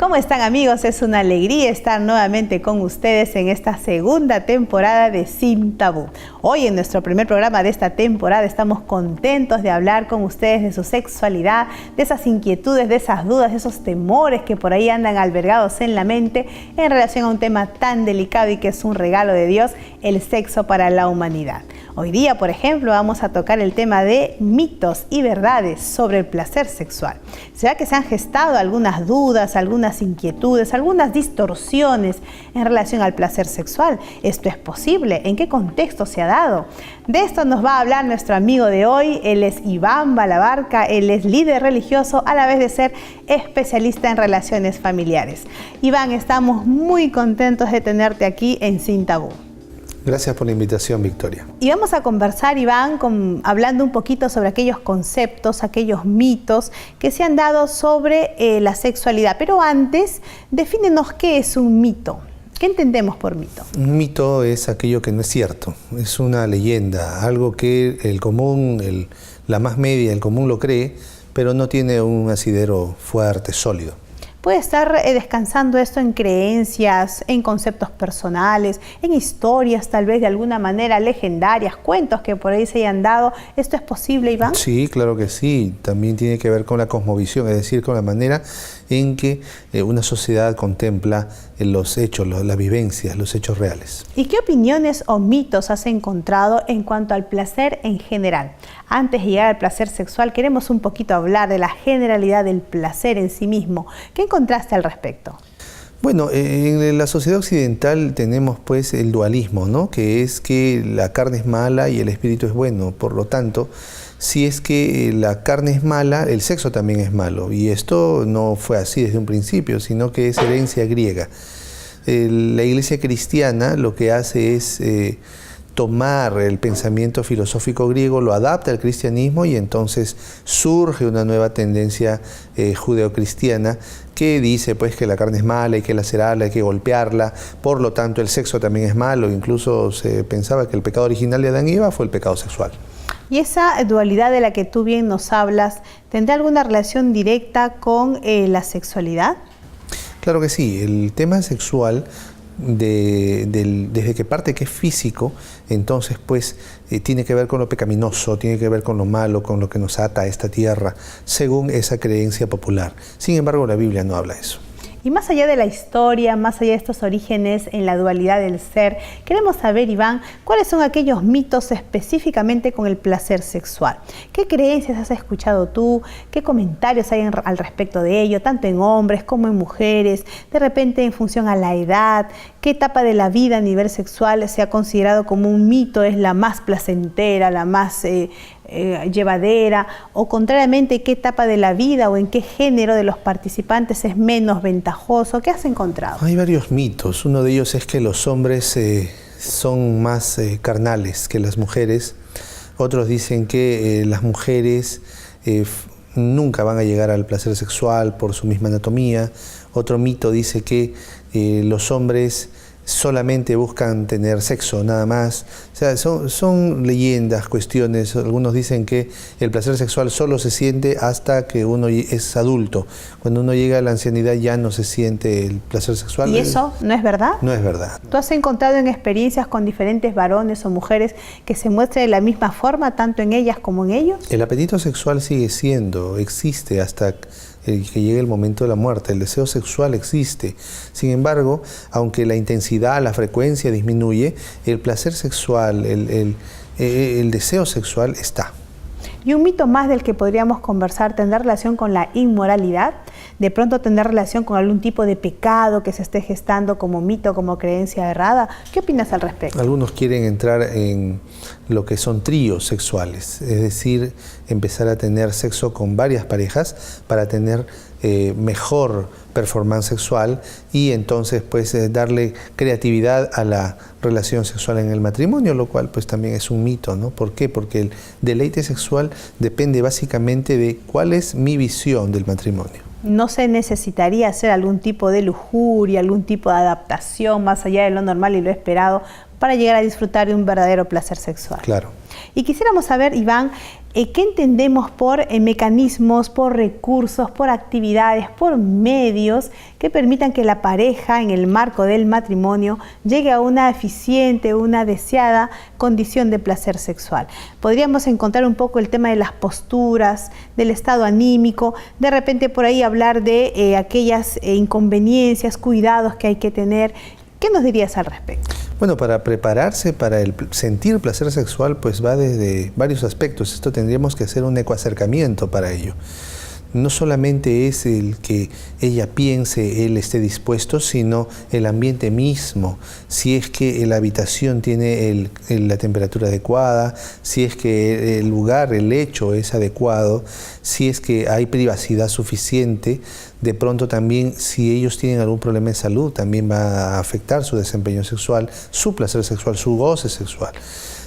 ¿Cómo están, amigos? Es una alegría estar nuevamente con ustedes en esta segunda temporada de Sin Tabú. Hoy en nuestro primer programa de esta temporada estamos contentos de hablar con ustedes de su sexualidad, de esas inquietudes, de esas dudas, de esos temores que por ahí andan albergados en la mente en relación a un tema tan delicado y que es un regalo de Dios, el sexo para la humanidad. Hoy día, por ejemplo, vamos a tocar el tema de mitos y verdades sobre el placer sexual. ¿Será que se han gestado algunas dudas, algunas inquietudes, algunas distorsiones en relación al placer sexual? ¿Esto es posible? ¿En qué contexto se ha dado? De esto nos va a hablar nuestro amigo de hoy. Él es Iván Balabarca, él es líder religioso a la vez de ser especialista en relaciones familiares. Iván, estamos muy contentos de tenerte aquí en Sin Tabú. Gracias por la invitación, Victoria. Y vamos a conversar, Iván, hablando un poquito sobre aquellos conceptos, aquellos mitos que se han dado sobre la sexualidad. Pero antes, defínenos qué es un mito. ¿Qué entendemos por mito? Un mito es aquello que no es cierto, es una leyenda, algo que el común, la más media, el común lo cree, pero no tiene un asidero fuerte, sólido. Puede estar descansando esto en creencias, en conceptos personales, en historias tal vez de alguna manera legendarias, cuentos que por ahí se hayan dado. ¿Esto es posible, Iván? Sí, claro que sí. También tiene que ver con la cosmovisión, es decir, con la manera en que una sociedad contempla los hechos, las vivencias, los hechos reales. ¿Y qué opiniones o mitos has encontrado en cuanto al placer en general? Antes de llegar al placer sexual, queremos un poquito hablar de la generalidad del placer en sí mismo. ¿Qué encontraste al respecto? Bueno, en la sociedad occidental tenemos pues el dualismo, ¿no? Que es que la carne es mala y el espíritu es bueno. Por lo tanto, si es que la carne es mala, el sexo también es malo. Y esto no fue así desde un principio, sino que es herencia griega. La iglesia cristiana lo que hace es tomar el pensamiento filosófico griego, lo adapta al cristianismo y entonces surge una nueva tendencia judeocristiana que dice pues que la carne es mala, hay que lacerarla, hay que golpearla, por lo tanto el sexo también es malo. Incluso se pensaba que el pecado original de Adán y Eva fue el pecado sexual. ¿Y esa dualidad de la que tú bien nos hablas, tendrá alguna relación directa con la sexualidad? Claro que sí, el tema sexual desde que parte que es físico, entonces pues tiene que ver con lo pecaminoso, tiene que ver con lo malo, con lo que nos ata a esta tierra, según esa creencia popular. Sin embargo, la Biblia no habla de eso. Y más allá de la historia, más allá de estos orígenes en la dualidad del ser, queremos saber, Iván, ¿cuáles son aquellos mitos específicamente con el placer sexual? ¿Qué creencias has escuchado tú? ¿Qué comentarios hay al respecto de ello, tanto en hombres como en mujeres? De repente, en función a la edad, ¿qué etapa de la vida a nivel sexual se ha considerado como un mito es la más placentera, la más llevadera? O contrariamente, ¿qué etapa de la vida o en qué género de los participantes es menos ventajoso? ¿Qué has encontrado? Hay varios mitos. Uno de ellos es que los hombres son más carnales que las mujeres. Otros dicen que las mujeres nunca van a llegar al placer sexual por su misma anatomía. Otro mito dice que los hombres solamente buscan tener sexo, nada más. O sea, son leyendas, cuestiones. Algunos dicen que el placer sexual solo se siente hasta que uno es adulto. Cuando uno llega a la ancianidad ya no se siente el placer sexual. ¿Y eso no es verdad? No es verdad. ¿Tú has encontrado en experiencias con diferentes varones o mujeres que se muestre de la misma forma, tanto en ellas como en ellos? El apetito sexual sigue siendo, existe hasta que llegue el momento de la muerte. El deseo sexual existe. Sin embargo, aunque la intensidad, la frecuencia disminuye, el placer sexual, el deseo sexual está. Y un mito más del que podríamos conversar, ¿tendrá relación con la inmoralidad? ¿De pronto tendrá relación con algún tipo de pecado que se esté gestando como mito, como creencia errada? ¿Qué opinas al respecto? Algunos quieren entrar en lo que son tríos sexuales, es decir, empezar a tener sexo con varias parejas para tener mejor performance sexual y entonces pues darle creatividad a la relación sexual en el matrimonio, lo cual pues también es un mito, ¿no? ¿Por qué? Porque el deleite sexual depende básicamente de cuál es mi visión del matrimonio. ¿No se necesitaría hacer algún tipo de lujuria, algún tipo de adaptación más allá de lo normal y lo esperado para llegar a disfrutar de un verdadero placer sexual? Claro. Y quisiéramos saber, Iván, ¿qué entendemos por mecanismos, por recursos, por actividades, por medios que permitan que la pareja en el marco del matrimonio llegue a una eficiente, una deseada condición de placer sexual? Podríamos encontrar un poco el tema de las posturas, del estado anímico, de repente por ahí hablar de aquellas inconveniencias, cuidados que hay que tener. ¿Qué nos dirías al respecto? Bueno, para prepararse para el sentir placer sexual, pues va desde varios aspectos. Esto tendríamos que hacer un ecoacercamiento para ello. No solamente es el que ella piense, él esté dispuesto, sino el ambiente mismo. Si es que la habitación tiene la temperatura adecuada, si es que el lugar, el lecho es adecuado, si es que hay privacidad suficiente. De pronto también, si ellos tienen algún problema de salud, también va a afectar su desempeño sexual, su placer sexual, su goce sexual.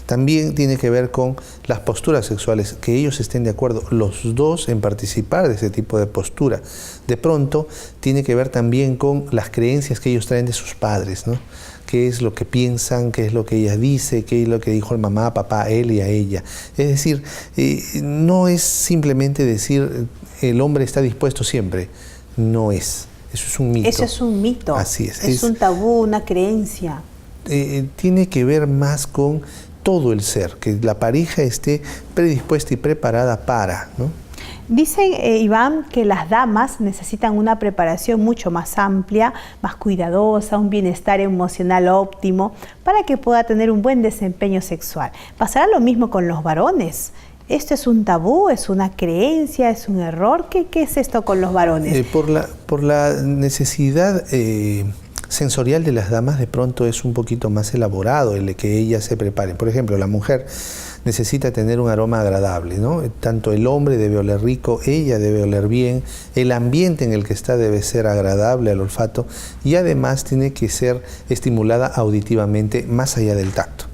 También tiene que ver con las posturas sexuales, que ellos estén de acuerdo, los dos, en participar de ese tipo de postura. De pronto, tiene que ver también con las creencias que ellos traen de sus padres, ¿no? Qué es lo que piensan, qué es lo que ella dice, qué es lo que dijo el mamá, papá, él y a ella. Es decir, no es simplemente decir el hombre está dispuesto siempre. No es. Eso es un mito. Eso es un mito. Así es. Es un tabú, una creencia. Tiene que ver más con todo el ser, que la pareja esté predispuesta y preparada para, ¿no? Dice Iván que las damas necesitan una preparación mucho más amplia, más cuidadosa, un bienestar emocional óptimo para que pueda tener un buen desempeño sexual. ¿Pasará lo mismo con los varones? ¿Esto es un tabú, es una creencia, es un error? ¿Qué es esto con los varones? Por la necesidad sensorial de las damas, de pronto es un poquito más elaborado el de que ellas se preparen. Por ejemplo, la mujer necesita tener un aroma agradable, ¿no? Tanto el hombre debe oler rico, ella debe oler bien, el ambiente en el que está debe ser agradable al olfato y además tiene que ser estimulada auditivamente más allá del tacto,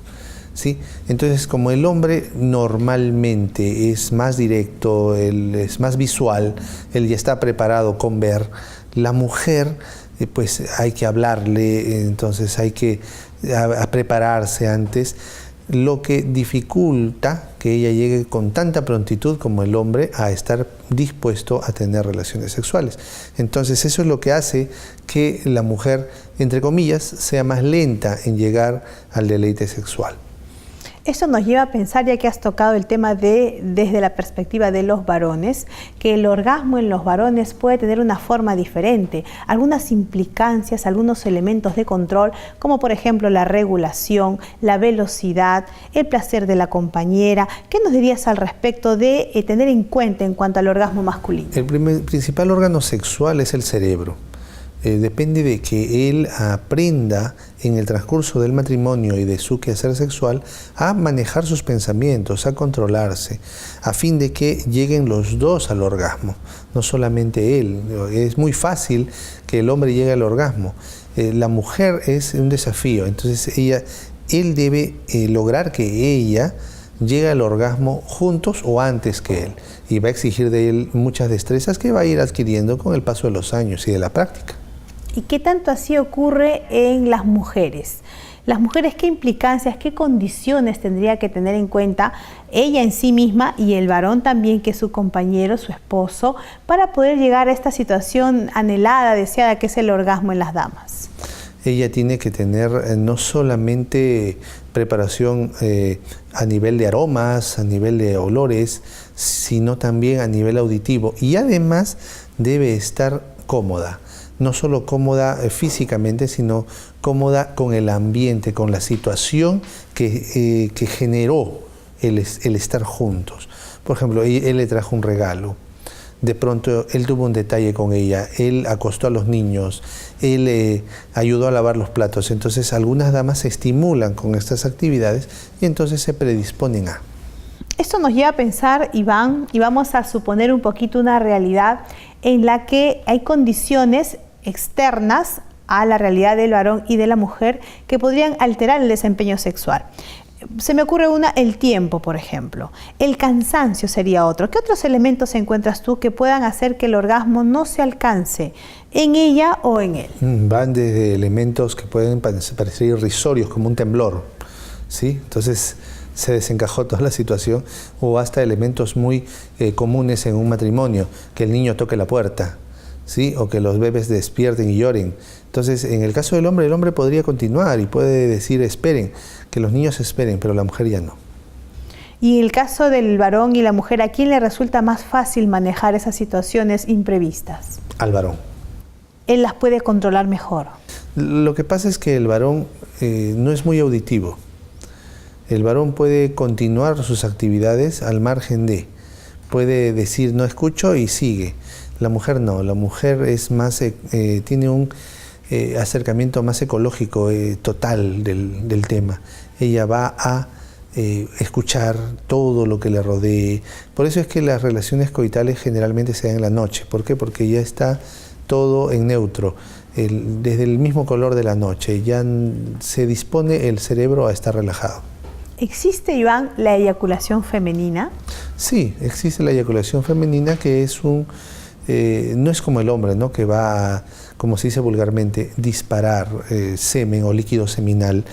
¿sí? Entonces, como el hombre normalmente es más directo, él es más visual, él ya está preparado con ver, la mujer pues hay que hablarle, entonces hay que prepararse antes, lo que dificulta que ella llegue con tanta prontitud como el hombre a estar dispuesto a tener relaciones sexuales. Entonces eso es lo que hace que la mujer, entre comillas, sea más lenta en llegar al deleite sexual. Eso nos lleva a pensar, ya que has tocado el tema desde la perspectiva de los varones, que el orgasmo en los varones puede tener una forma diferente, algunas implicancias, algunos elementos de control, como por ejemplo la regulación, la velocidad, el placer de la compañera. ¿Qué nos dirías al respecto de tener en cuenta en cuanto al orgasmo masculino? El principal órgano sexual es el cerebro. Depende de que él aprenda en el transcurso del matrimonio y de su quehacer sexual a manejar sus pensamientos, a controlarse, a fin de que lleguen los dos al orgasmo, no solamente él. Es muy fácil que el hombre llegue al orgasmo. La mujer es un desafío, entonces él debe lograr que ella llegue al orgasmo juntos o antes que él, y va a exigir de él muchas destrezas que va a ir adquiriendo con el paso de los años y de la práctica. ¿Y qué tanto así ocurre en las mujeres? Las mujeres, ¿qué implicancias, qué condiciones tendría que tener en cuenta ella en sí misma y el varón también, que es su compañero, su esposo, para poder llegar a esta situación anhelada, deseada, que es el orgasmo en las damas? Ella tiene que tener no solamente preparación a nivel de aromas, a nivel de olores, sino también a nivel auditivo, y además debe estar cómoda. No solo cómoda físicamente, sino cómoda con el ambiente, con la situación que generó el estar juntos. Por ejemplo, él le trajo un regalo, de pronto él tuvo un detalle con ella, él acostó a los niños, él ayudó a lavar los platos. Entonces algunas damas se estimulan con estas actividades y entonces se predisponen a... Esto nos lleva a pensar, Iván, y vamos a suponer un poquito una realidad en la que hay condiciones externas a la realidad del varón y de la mujer que podrían alterar el desempeño sexual. Se me ocurre el tiempo, por ejemplo. El cansancio sería otro. ¿Qué otros elementos encuentras tú que puedan hacer que el orgasmo no se alcance en ella o en él? Van desde elementos que pueden parecer irrisorios, como un temblor, ¿sí? Entonces, se desencajó toda la situación, o hasta elementos muy comunes en un matrimonio, que el niño toque la puerta, ¿sí? O que los bebés despierten y lloren. Entonces, en el caso del hombre, el hombre podría continuar y puede decir esperen, que los niños esperen, pero la mujer ya no. Y en el caso del varón y la mujer, ¿a quién le resulta más fácil manejar esas situaciones imprevistas? Al varón. Él las puede controlar mejor. Lo que pasa es que el varón no es muy auditivo. El varón puede continuar sus actividades al margen de, puede decir no escucho y sigue. La mujer no, la mujer es más, tiene un acercamiento más ecológico total del tema. Ella va a escuchar todo lo que le rodee. Por eso es que las relaciones coitales generalmente se dan en la noche. ¿Por qué? Porque ya está todo en neutro, desde el mismo color de la noche, ya se dispone el cerebro a estar relajado. ¿Existe, Iván, la eyaculación femenina? Sí, existe la eyaculación femenina, que es no es como el hombre, ¿no? Que va a, como se dice vulgarmente, disparar semen o líquido seminal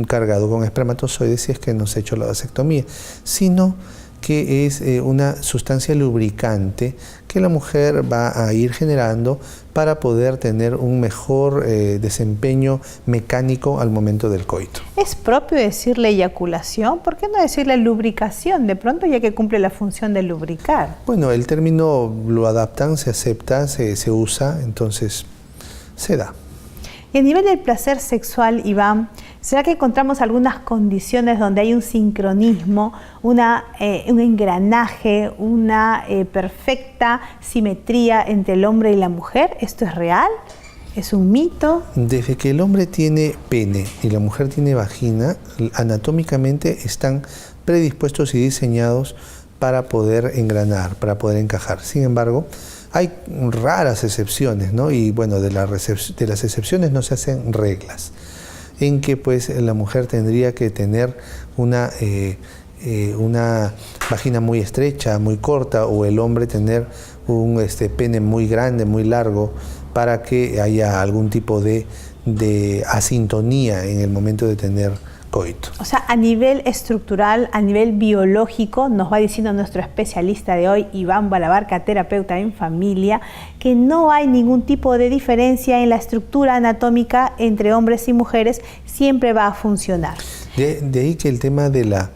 cargado con espermatozoides si es que no se ha hecho la vasectomía, sino que es una sustancia lubricante que la mujer va a ir generando para poder tener un mejor desempeño mecánico al momento del coito. ¿Es propio decirle eyaculación? ¿Por qué no decirle lubricación? De pronto, ya que cumple la función de lubricar. Bueno, el término lo adaptan, se acepta, se usa, entonces se da. Y a nivel del placer sexual, Iván, ¿será que encontramos algunas condiciones donde hay un sincronismo, un engranaje, una perfecta simetría entre el hombre y la mujer? ¿Esto es real? ¿Es un mito? Desde que el hombre tiene pene y la mujer tiene vagina, anatómicamente están predispuestos y diseñados para poder engranar, para poder encajar. Sin embargo, hay raras excepciones, ¿no? Y bueno, de las excepciones no se hacen reglas, en que pues la mujer tendría que tener una vagina muy estrecha, muy corta, o el hombre tener un pene muy grande, muy largo, para que haya algún tipo de asintonía en el momento de tener coito. O sea, a nivel estructural, a nivel biológico, nos va diciendo nuestro especialista de hoy, Iván Balabarca, terapeuta en familia, que no hay ningún tipo de diferencia en la estructura anatómica entre hombres y mujeres, siempre va a funcionar. De ahí que el tema de la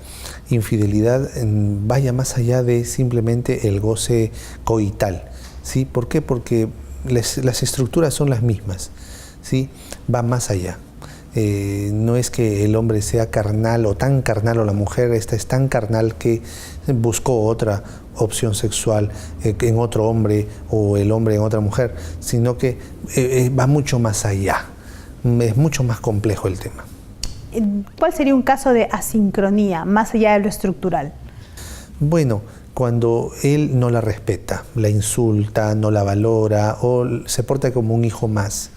infidelidad vaya más allá de simplemente el goce coital, ¿sí? ¿Por qué? Porque las estructuras son las mismas, ¿sí? Va más allá. No es que el hombre sea carnal o tan carnal, o la mujer esta es tan carnal que buscó otra opción sexual en otro hombre, o el hombre en otra mujer, sino que va mucho más allá, es mucho más complejo el tema. ¿Cuál sería un caso de asincronía, más allá de lo estructural? Bueno, cuando él no la respeta, la insulta, no la valora, o se porta como un hijo más.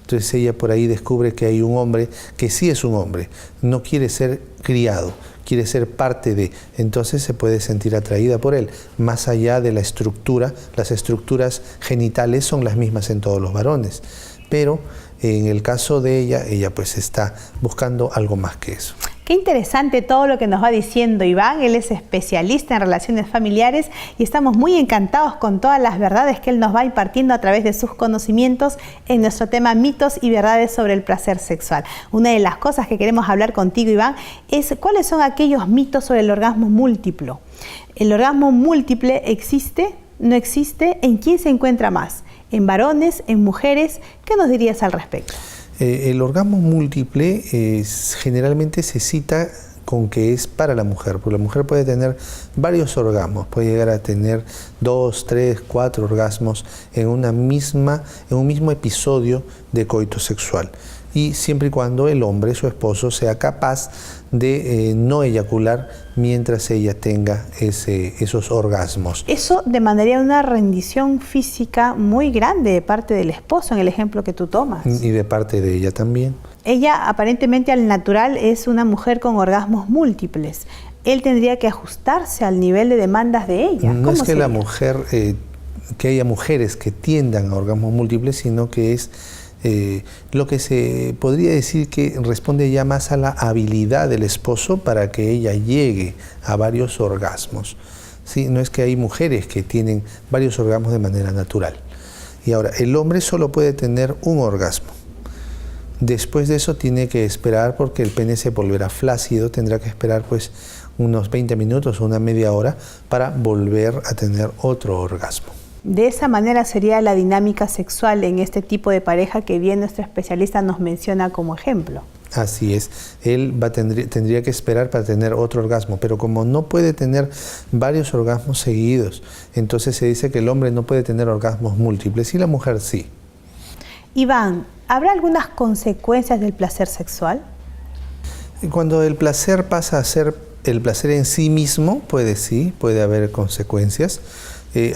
Entonces ella por ahí descubre que hay un hombre que sí es un hombre, no quiere ser criado, quiere ser parte de, entonces se puede sentir atraída por él. Más allá de la estructura, las estructuras genitales son las mismas en todos los varones, pero en el caso de ella pues está buscando algo más que eso. Qué interesante todo lo que nos va diciendo Iván. Él es especialista en relaciones familiares y estamos muy encantados con todas las verdades que él nos va impartiendo a través de sus conocimientos en nuestro tema mitos y verdades sobre el placer sexual. Una de las cosas que queremos hablar contigo, Iván, es cuáles son aquellos mitos sobre el orgasmo múltiplo. ¿El orgasmo múltiple existe? ¿No existe? ¿En quién se encuentra más? ¿En varones? ¿En mujeres? ¿Qué nos dirías al respecto? El orgasmo múltiple generalmente se cita con que es para la mujer, porque la mujer puede tener varios orgasmos, puede llegar a tener 2, 3, 4 orgasmos en un mismo episodio de coito sexual. Y siempre y cuando el hombre, su esposo, sea capaz de no eyacular mientras ella tenga esos orgasmos. Eso demandaría una rendición física muy grande de parte del esposo, en el ejemplo que tú tomas. Y de parte de ella también. Ella aparentemente al natural es una mujer con orgasmos múltiples. Él tendría que ajustarse al nivel de demandas de ella. No es que la mujer, que haya mujeres que tiendan a orgasmos múltiples, sino que es lo que se podría decir que responde ya más a la habilidad del esposo para que ella llegue a varios orgasmos. ¿Sí? No es que hay mujeres que tienen varios orgasmos de manera natural. Y ahora, el hombre solo puede tener un orgasmo. Después de eso tiene que esperar porque el pene se volverá flácido, tendrá que esperar pues unos 20 minutos o una media hora para volver a tener otro orgasmo. De esa manera sería la dinámica sexual en este tipo de pareja que bien nuestro especialista nos menciona como ejemplo. Así es, él tendría que esperar para tener otro orgasmo, pero como no puede tener varios orgasmos seguidos, entonces se dice que el hombre no puede tener orgasmos múltiples y la mujer sí. Iván, ¿habrá algunas consecuencias del placer sexual? Cuando el placer pasa a ser el placer en sí mismo, puede haber consecuencias.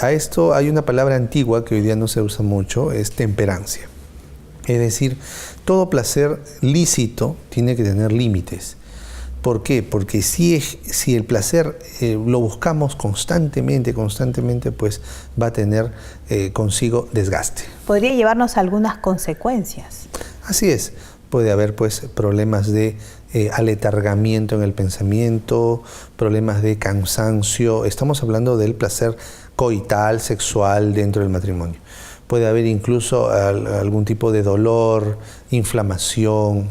A esto hay una palabra antigua que hoy día no se usa mucho, es temperancia. Es decir, todo placer lícito tiene que tener límites. ¿Por qué? Porque si el placer lo buscamos constantemente, pues va a tener consigo desgaste. Podría llevarnos a algunas consecuencias. Así es, puede haber pues problemas de aletargamiento en el pensamiento, problemas de cansancio. Estamos hablando del placer coital, sexual dentro del matrimonio. Puede haber incluso algún tipo de dolor, inflamación.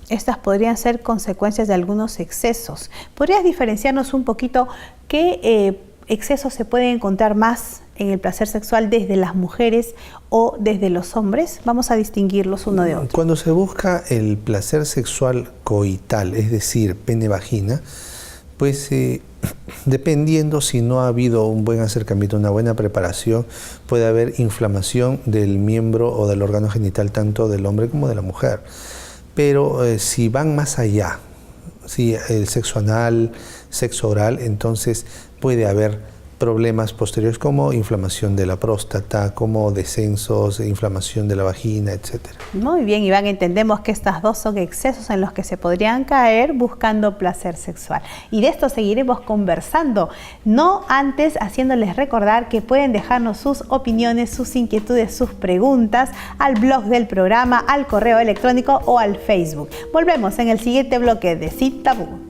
Estas podrían ser consecuencias de algunos excesos. ¿Podrías diferenciarnos un poquito qué excesos se pueden encontrar más en el placer sexual desde las mujeres o desde los hombres? Vamos a distinguirlos uno de otro. Cuando se busca el placer sexual coital, es decir, pene-vagina, pues dependiendo si no ha habido un buen acercamiento, una buena preparación, puede haber inflamación del miembro o del órgano genital tanto del hombre como de la mujer. Pero si van más allá, si el sexo anal, sexo oral, entonces puede haber problemas posteriores como inflamación de la próstata, como descensos, inflamación de la vagina, etc. Muy bien, Iván, entendemos que estas dos son excesos en los que se podrían caer buscando placer sexual. Y de esto seguiremos conversando, no antes haciéndoles recordar que pueden dejarnos sus opiniones, sus inquietudes, sus preguntas al blog del programa, al correo electrónico o al Facebook. Volvemos en el siguiente bloque de Sin Tabú.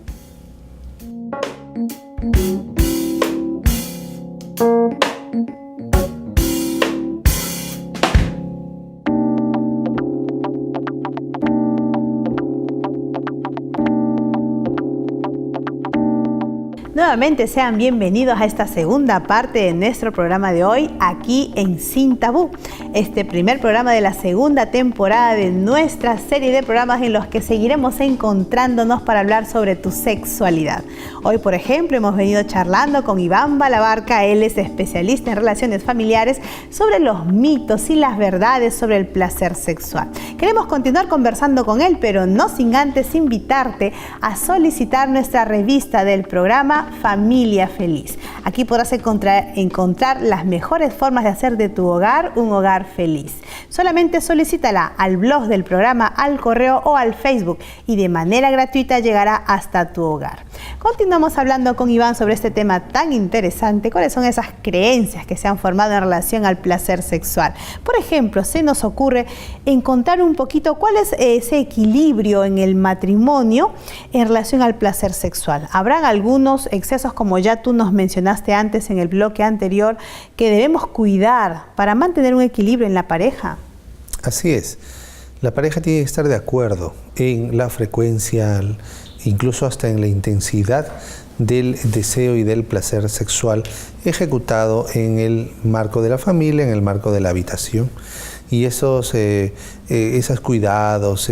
Nuevamente sean bienvenidos a esta segunda parte de nuestro programa de hoy aquí en Sin Tabú. Este primer programa de la segunda temporada de nuestra serie de programas en los que seguiremos encontrándonos para hablar sobre tu sexualidad. Hoy, por ejemplo, hemos venido charlando con Iván Balabarca, él es especialista en relaciones familiares, sobre los mitos y las verdades sobre el placer sexual. Queremos continuar conversando con él, pero no sin antes invitarte a solicitar nuestra revista del programa Familia Feliz. Aquí podrás encontrar las mejores formas de hacer de tu hogar un hogar feliz. Solamente solicítala al blog del programa, al correo o al Facebook y de manera gratuita llegará hasta tu hogar. Continuamos hablando con Iván sobre este tema tan interesante. ¿Cuáles son esas creencias que se han formado en relación al placer sexual? Por ejemplo, se nos ocurre encontrar un poquito cuál es ese equilibrio en el matrimonio en relación al placer sexual. ¿Habrán algunos excesos, como ya tú nos mencionaste antes en el bloque anterior, que debemos cuidar para mantener un equilibrio en la pareja? Así es. La pareja tiene que estar de acuerdo en la frecuencia, incluso hasta en la intensidad del deseo y del placer sexual ejecutado en el marco de la familia, en el marco de la habitación. Y esos cuidados,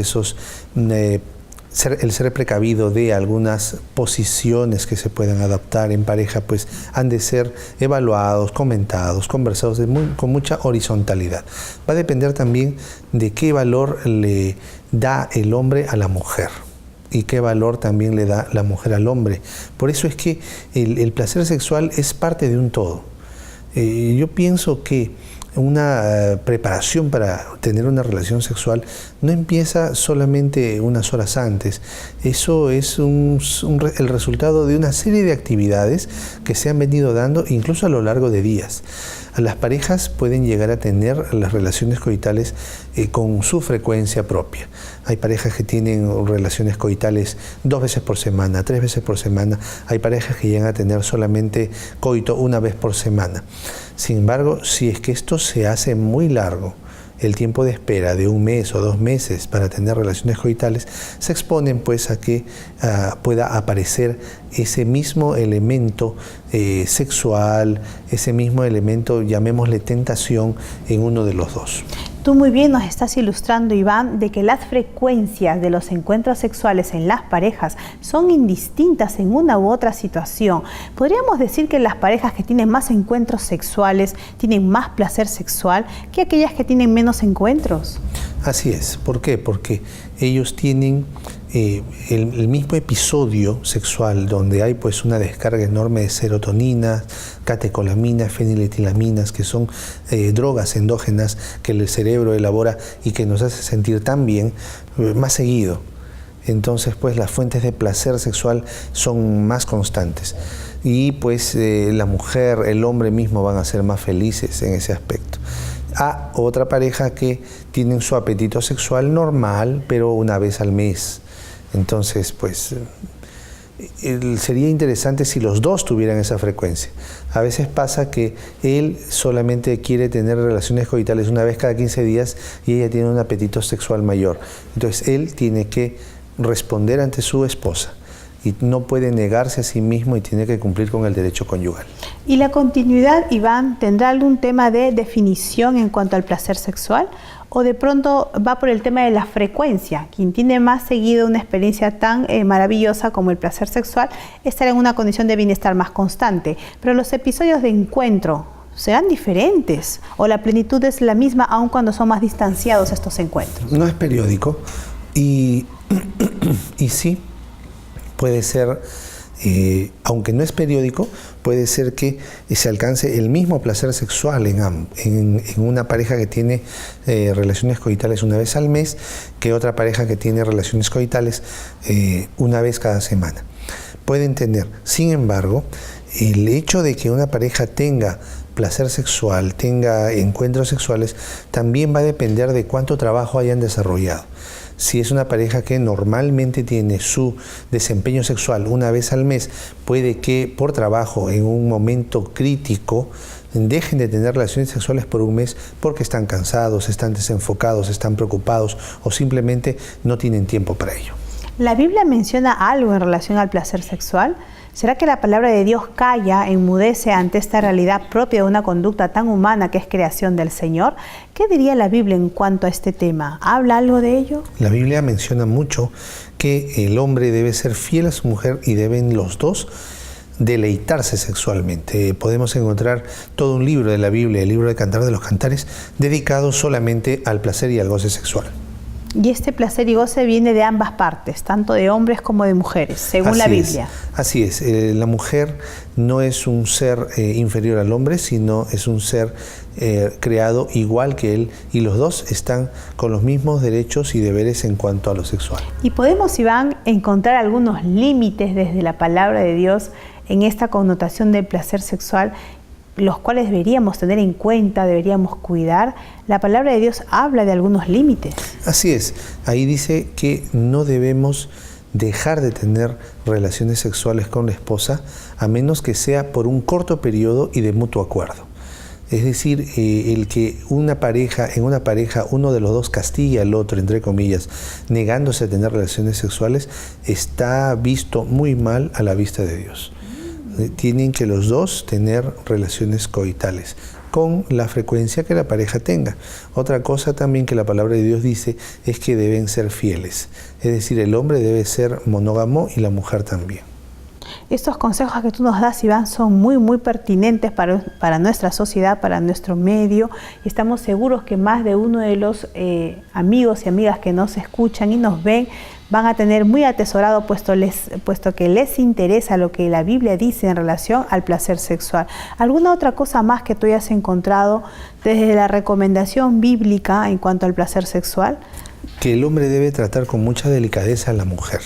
el ser precavido de algunas posiciones que se puedan adaptar en pareja, pues han de ser evaluados, comentados, conversados con mucha horizontalidad. Va a depender también de qué valor le da el hombre a la mujer y qué valor también le da la mujer al hombre. Por eso es que el placer sexual es parte de un todo. Yo pienso que una preparación para tener una relación sexual no empieza solamente unas horas antes. Eso es el resultado de una serie de actividades que se han venido dando incluso a lo largo de días. Las parejas pueden llegar a tener las relaciones coitales con su frecuencia propia. Hay parejas que tienen relaciones coitales 2 veces por semana, 3 veces por semana. Hay parejas que llegan a tener solamente coito 1 vez por semana. Sin embargo, si es que esto se hace muy largo, el tiempo de espera de 1 mes o 2 meses para tener relaciones coitales, se exponen pues a que pueda aparecer ese mismo elemento sexual, ese mismo elemento, llamémosle tentación, en uno de los dos. Tú muy bien nos estás ilustrando, Iván, de que las frecuencias de los encuentros sexuales en las parejas son indistintas en una u otra situación. ¿Podríamos decir que las parejas que tienen más encuentros sexuales tienen más placer sexual que aquellas que tienen menos encuentros? Así es. ¿Por qué? Porque ellos tienen el mismo episodio sexual donde hay pues una descarga enorme de serotonina, catecolaminas, feniletilaminas, que son drogas endógenas que el cerebro elabora y que nos hace sentir tan bien más seguido. Entonces pues las fuentes de placer sexual son más constantes y pues la mujer, el hombre mismo van a ser más felices en ese aspecto. A otra pareja que tienen su apetito sexual normal, pero 1 vez al mes. Entonces, pues, sería interesante si los dos tuvieran esa frecuencia. A veces pasa que él solamente quiere tener relaciones coitales 1 vez cada 15 días y ella tiene un apetito sexual mayor. Entonces, él tiene que responder ante su esposa y no puede negarse a sí mismo y tiene que cumplir con el derecho conyugal. ¿Y la continuidad, Iván, tendrá algún tema de definición en cuanto al placer sexual? ¿O de pronto va por el tema de la frecuencia? Quien tiene más seguido una experiencia tan maravillosa como el placer sexual estará en una condición de bienestar más constante. Pero los episodios de encuentro serán diferentes, o la plenitud es la misma aun cuando son más distanciados estos encuentros. No es periódico y sí puede ser, aunque no es periódico, puede ser que se alcance el mismo placer sexual en una pareja que tiene relaciones coitales 1 vez al mes que otra pareja que tiene relaciones coitales 1 vez cada semana. Pueden tener, sin embargo, el hecho de que una pareja tenga placer sexual, tenga encuentros sexuales, también va a depender de cuánto trabajo hayan desarrollado. Si es una pareja que normalmente tiene su desempeño sexual 1 vez al mes, puede que por trabajo en un momento crítico dejen de tener relaciones sexuales por 1 mes porque están cansados, están desenfocados, están preocupados o simplemente no tienen tiempo para ello. ¿La Biblia menciona algo en relación al placer sexual? ¿Será que la palabra de Dios calla, enmudece ante esta realidad propia de una conducta tan humana que es creación del Señor? ¿Qué diría la Biblia en cuanto a este tema? ¿Habla algo de ello? La Biblia menciona mucho que el hombre debe ser fiel a su mujer y deben los dos deleitarse sexualmente. Podemos encontrar todo un libro de la Biblia, el libro de Cantar de los Cantares, dedicado solamente al placer y al goce sexual. Y este placer y goce viene de ambas partes, tanto de hombres como de mujeres, según la Biblia. Así es. La mujer no es un ser inferior al hombre, sino es un ser creado igual que él, y los dos están con los mismos derechos y deberes en cuanto a lo sexual. ¿Y podemos, Iván, encontrar algunos límites desde la palabra de Dios en esta connotación del placer sexual, los cuales deberíamos tener en cuenta, deberíamos cuidar? La palabra de Dios habla de algunos límites. Así es. Ahí dice que no debemos dejar de tener relaciones sexuales con la esposa a menos que sea por un corto periodo y de mutuo acuerdo. Es decir, el que en una pareja uno de los dos castigue al otro, entre comillas, negándose a tener relaciones sexuales, está visto muy mal a la vista de Dios. Tienen que los dos tener relaciones coitales con la frecuencia que la pareja tenga. Otra cosa también que la palabra de Dios dice es que deben ser fieles. Es decir, el hombre debe ser monógamo y la mujer también. Estos consejos que tú nos das, Iván, son muy pertinentes para nuestra sociedad, para nuestro medio, y estamos seguros que más de uno de los amigos y amigas que nos escuchan y nos ven van a tener muy atesorado, puesto que les interesa lo que la Biblia dice en relación al placer sexual. ¿Alguna otra cosa más que tú hayas encontrado desde la recomendación bíblica en cuanto al placer sexual? Que el hombre debe tratar con mucha delicadeza a la mujer.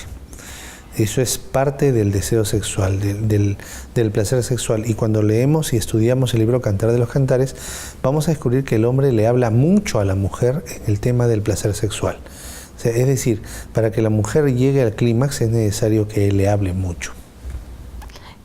Eso es parte del deseo sexual, del placer sexual. Y cuando leemos y estudiamos el libro Cantar de los Cantares, vamos a descubrir que el hombre le habla mucho a la mujer en el tema del placer sexual. O sea, es decir, para que la mujer llegue al clímax es necesario que él le hable mucho.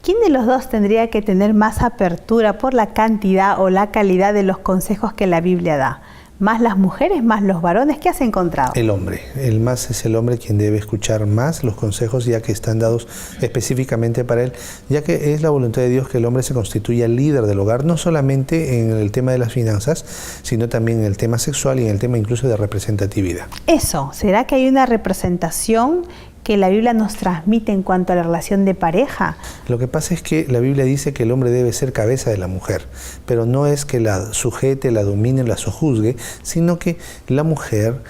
¿Quién de los dos tendría que tener más apertura por la cantidad o la calidad de los consejos que la Biblia da? ¿Más las mujeres, más los varones? ¿Qué has encontrado? El hombre. Es el hombre quien debe escuchar más los consejos ya que están dados específicamente para él, ya que es la voluntad de Dios que el hombre se constituya líder del hogar, no solamente en el tema de las finanzas, sino también en el tema sexual y en el tema incluso de representatividad. Eso, ¿será que hay una representación que la Biblia nos transmite en cuanto a la relación de pareja? Lo que pasa es que la Biblia dice que el hombre debe ser cabeza de la mujer, pero no es que la sujete, la domine, la sojuzgue, sino que la mujer,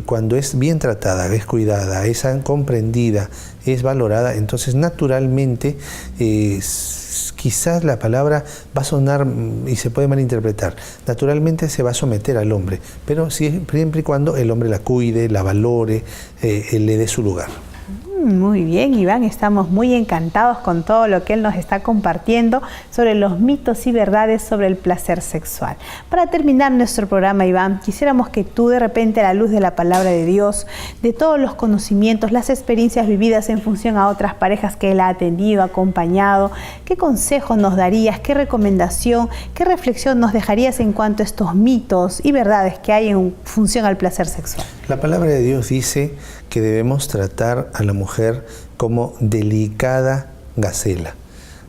cuando es bien tratada, es cuidada, es comprendida, es valorada, entonces naturalmente quizás la palabra va a sonar y se puede malinterpretar. Naturalmente se va a someter al hombre, pero siempre y cuando el hombre la cuide, la valore, le dé su lugar. Muy bien, Iván, estamos muy encantados con todo lo que él nos está compartiendo sobre los mitos y verdades sobre el placer sexual. Para terminar nuestro programa, Iván, quisiéramos que tú de repente, a la luz de la palabra de Dios, de todos los conocimientos, las experiencias vividas en función a otras parejas que él ha atendido, acompañado, ¿qué consejo nos darías, qué recomendación, qué reflexión nos dejarías en cuanto a estos mitos y verdades que hay en función al placer sexual? La palabra de Dios dice que debemos tratar a la mujer como delicada gacela.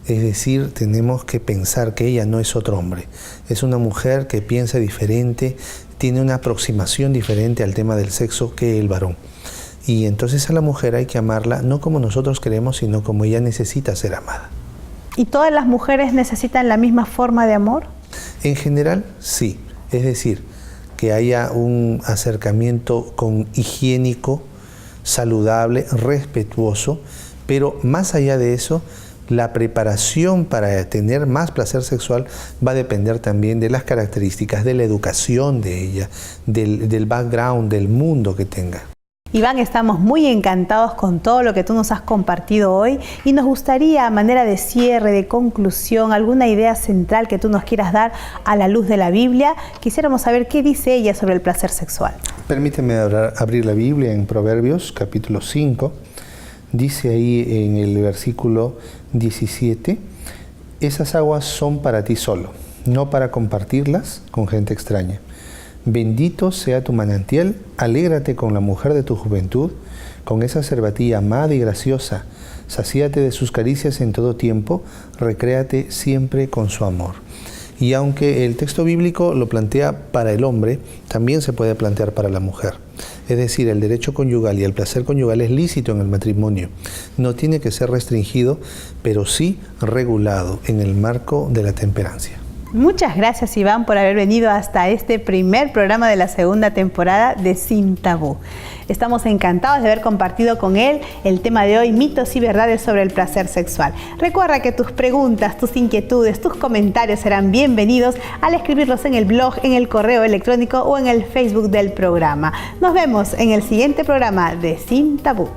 Es decir, tenemos que pensar que ella no es otro hombre. Es una mujer que piensa diferente, tiene una aproximación diferente al tema del sexo que el varón. Y entonces a la mujer hay que amarla no como nosotros queremos, sino como ella necesita ser amada. ¿Y todas las mujeres necesitan la misma forma de amor? En general, sí. Es decir, que haya un acercamiento higiénico, saludable, respetuoso, pero más allá de eso, la preparación para tener más placer sexual va a depender también de las características, de la educación de ella, del background, del mundo que tenga. Iván, estamos muy encantados con todo lo que tú nos has compartido hoy y nos gustaría, a manera de cierre, de conclusión, alguna idea central que tú nos quieras dar a la luz de la Biblia. Quisiéramos saber qué dice ella sobre el placer sexual. Permíteme abrir la Biblia en Proverbios, capítulo 5. Dice ahí en el versículo 17, esas aguas son para ti solo, no para compartirlas con gente extraña. Bendito sea tu manantial, alégrate con la mujer de tu juventud, con esa cervatilla amada y graciosa, sacíate de sus caricias en todo tiempo, recréate siempre con su amor. Y aunque el texto bíblico lo plantea para el hombre, también se puede plantear para la mujer. Es decir, el derecho conyugal y el placer conyugal es lícito en el matrimonio. No tiene que ser restringido, pero sí regulado en el marco de la temperancia. Muchas gracias, Iván, por haber venido hasta este primer programa de la segunda temporada de Sin Tabú. Estamos encantados de haber compartido con él el tema de hoy, mitos y verdades sobre el placer sexual. Recuerda que tus preguntas, tus inquietudes, tus comentarios serán bienvenidos al escribirlos en el blog, en el correo electrónico o en el Facebook del programa. Nos vemos en el siguiente programa de Sin Tabú.